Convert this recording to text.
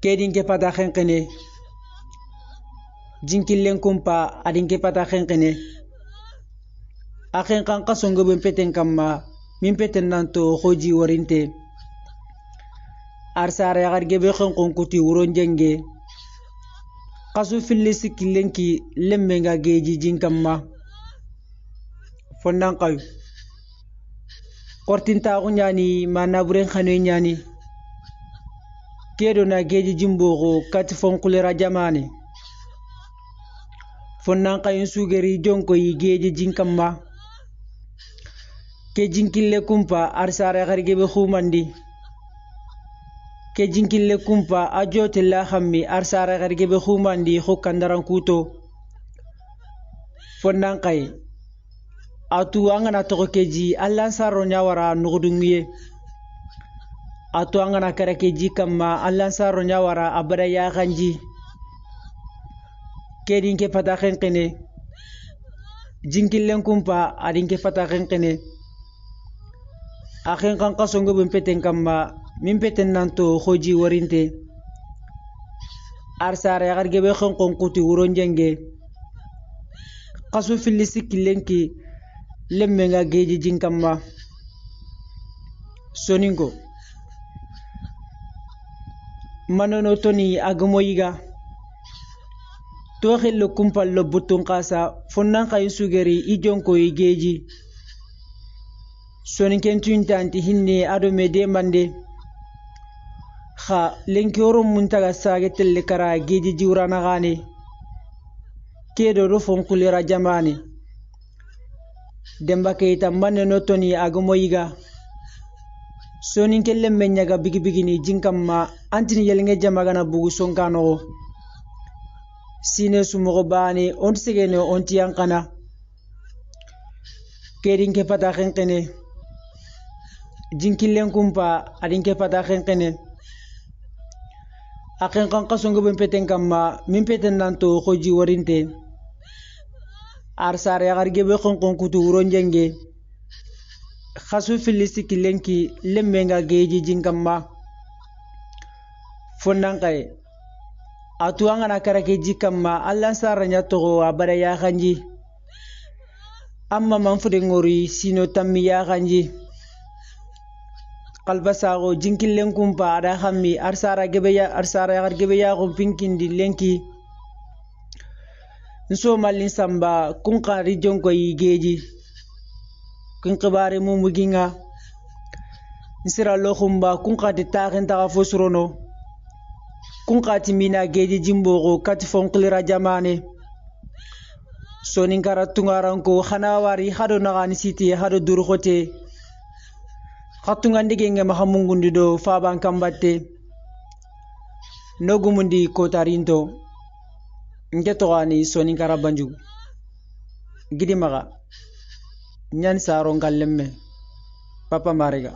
kedin ke pata khenkene jinkillen kumpa adin ke pata khenkene akhen kan kasongo ben peten kamma min peten nanto hoji warinte arsara yagar gebe khenkon kuti wuron jenge kasu filisi killenki lemmenga geji jinkamma fonnan qayu kortinta gunyani manaburen khane nyani kedo na geji jimbogo katifon kulera jamani fonnan qayun sugeri jonko yi geji jinkamma ke jinkille kumpa arsara yagar gebe khumandi ke jinkille kumpa ajote la khammi arsara gargebe khumandi khokandaran kuto fonnan kay atu angana to keji allan saro nyawara nugudungiye atu angana kara keji kamma allan saro nyawara abada ya ganji kedin ke pata khenkene jinkillen kumpa adin ke pata khenkene akhen kan kasongo ben peten kamma min peten nanto hoji warinte arsara yagar gebe khonkon kuti wuron jenge kasu filisi killenki lemmenga geji jinkamma soningo manono toni agmoyiga to xello kumpal lo butun qasa fonnan kay sugeri ijonko yi geji soninken tuntanti hinne ado mede mande kha lenkoro muntaga sage telle kara geji jiwrana gane kedo do fonkulera jamani demba keita manne no toni agmoyiga sonin kelle menyaga bigibigini jinkamma antini yelnge jamagana bugu sonkano sine sumogo bani on segene on tiyankana kedin ke pata khenkene jinkillen kumpa adin ke pata khenkene akhen kan kasongo ben peten kamma min peten nanto hoji warinte arsara yagar gebe khonkon kutu wuron jenge khasu filisi killenki lemmenga geji jinkamma fonnan kay atu angana karake jikamma allan saranya togo abara ya khanji amma manfude ngori sino tammi ya khanji qalbasago jinkillen kumpa ada khammi arsara yagar gebe ya ko pinkindi lenki nso malin samba kun qari jonko yi geji kun qibare mu muginga nsira lo khumba kun qati taxen taxa fosrono kun qati mina geji jimbogo katifon qilira jamane sonin kara tungaranko khana wari hado nagani siti hado durkhote khatunga ndige ngema hamungundi do faban kambatte nogumundi kotarinto ngetogani sonin kara banju gidi maga nyan saron kallemme papa mariga